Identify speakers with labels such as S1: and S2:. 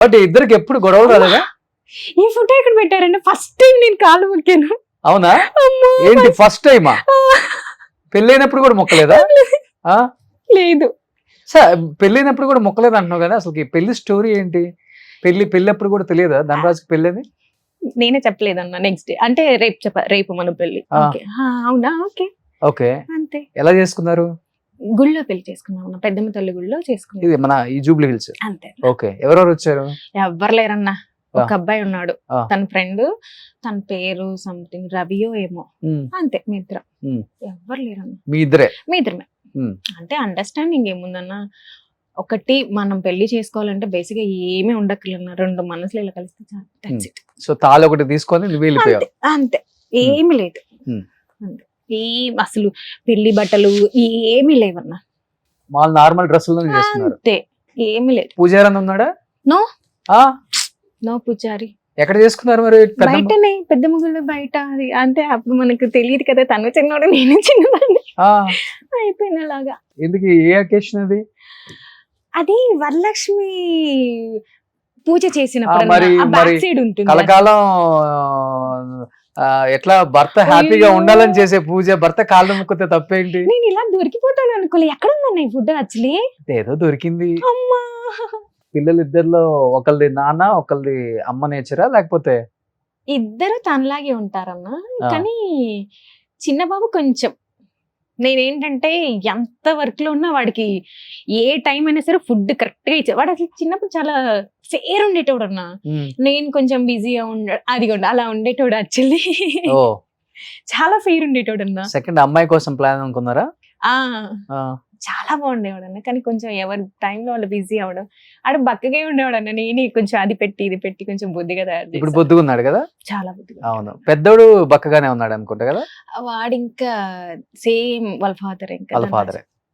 S1: But ఇద్దరికి ఎప్పుడు గొడవలు రాలేదా?
S2: ఈ ఫోటో ఎక్కడ పెట్టారంటే ఫస్ట్ టైం నేను కాలు మొక్కాను.
S1: అవునా?
S2: అమ్మా!
S1: ఏంటి ఫస్ట్ టైమా? పెళ్ళైనప్పుడు కూడా మొక్కలేదా? ఆ?
S2: లేదు.
S1: పెళ్ళైనప్పుడు కూడా మొక్కలేదు అంటున్నావు కదా, అసలు పెళ్లి స్టోరీ ఏంటి? పెళ్ళప్పుడు కూడా తెలియదా ధనరాజుకి పెళ్ళని?
S2: నేనే చెప్పలేదన్న నెక్స్ట్ డే. అంటే రేపు మన పెళ్లి.
S1: ఆ.
S2: ఓకే. అవునా? ఓకే.
S1: ఓకే.
S2: అంతే.
S1: ఎలా చేసుకున్నారు?
S2: గుళ్ళో పెళ్లి చేసుకున్నాం అన్న. పెద్దమ్మ తల్లి గుళ్ళో చేసుకున్నాం.
S1: ఇది మన ఈ జూబ్లీ హిల్స్.
S2: అంతే.
S1: ఓకే. ఎవరెవరు వచ్చారు?
S2: ఎవ్వరు లేరన్నా. ఒక అబ్బాయి ఉన్నాడు.
S1: ఆ.
S2: తన ఫ్రెండ్, తన పేరు సంథింగ్ రవియో ఏమో. అంతే మీ ఇద్దరం. ఎవ్వరు లేరన్న.
S1: మీ ఇద్దరే?
S2: మీ ఇద్దరమే. అంటే అండర్స్టాండింగ్ ఏముందన్న, ఒకటి మనం పెళ్లి చేసుకోవాలంటే బేసిక్ గా ఏమీ ఉండక్కర్లేదన్న, రెండు మనసులు ఇలా కలిస్తే చాలు. That's it.
S1: సో తాళి ఒకటి తీసుకొని నువ్వు వెళ్ళిపోయావు.
S2: అంతే. ఏమి లేదు. అంతే. అసలు పెళ్లి బట్టలు ఏమీ లేవన్నా.
S1: మాల్ నార్మల్ డ్రెస్సుల్లో చేస్తున్నారు.
S2: అంతే. ఏమీ లేదు.
S1: పూజారి ఉన్నాడా?
S2: నో.
S1: ఆ?
S2: నో పూజారి.
S1: ఎక్కడ చేసుకున్నారు మరి?
S2: బయటనే పెద్ద ముగ్గులు బయట. అది అంటే అప్పుడు మనకు తెలియదు కదా, తను చిన్నవాడు నేను చిన్నవాడిని. అయిపోయిన అలాగా.
S1: ఎందుకు? ఏ అకేషన్ అది?
S2: అది వరలక్ష్మి పూజ చేసినప్పుడు
S1: మరి
S2: బ్యాక్ సైడ్ ఉంటుంది.
S1: కలకాలం ఎట్లా భర్త హ్యాపీగా ఉండాలని చేసే పూజ, భర్త కాళ్ళు ముక్కితే తప్పేంటి?
S2: నేను ఇలా దొరికిపోతాను అనుకోలే. ఎక్కడ ఉందన్న ఈ ఫుడ్ యాక్చువల్లీ?
S1: ఏదో దొరికింది.
S2: అమ్మా!
S1: పిల్లలు ఇద్దరిలో ఒకళ్ళది నాన్న ఒకళ్ళది అమ్మ నేచరా, లేకపోతే?
S2: ఇద్దరు తనలాగే ఉంటారన్న. కానీ చిన్న బాబు కొంచెం, నేనేంటంటే ఎంత వర్క్ లో ఉన్నా వాడికి ఏ టైం అయినా సరే ఫుడ్ కరెక్ట్ గా ఇచ్చే వాడు. అసలు చిన్నప్పుడు చాలా ఫేర్ ఉండేటోడు అన్న. నేను కొంచెం బిజీగా అది కూడా అలా ఉండేటోడు యాక్చువల్లీ. చాలా ఫేర్ ఉండేటోడు అన్న.
S1: సెకండ్ అమ్మాయి కోసం ప్లాన్ అనుకున్నారా?
S2: చాలా బాగుండేవాడు అన్న. కానీ కొంచెం ఎవరి టైంలో వాళ్ళు బిజీ అవడం, ఆడ బక్కగా ఉండేవాడు అన్న. నేనే కొంచెం అది పెట్టి ఇది పెట్టి కొంచెం బుద్ధిగా తయారు చేశాను.
S1: ఇప్పుడు బొద్దుగా ఉన్నాడు కదా?
S2: చాలా బుద్ధిగా.
S1: అవును. పెద్దోడు బక్కగానే ఉన్నాడు అనుకుంటా కదా?
S2: వాడు ఇంకా సేమ్ వాళ్ళ ఫాదర్. ఇంకా
S1: వాళ్ళ ఫాదరే.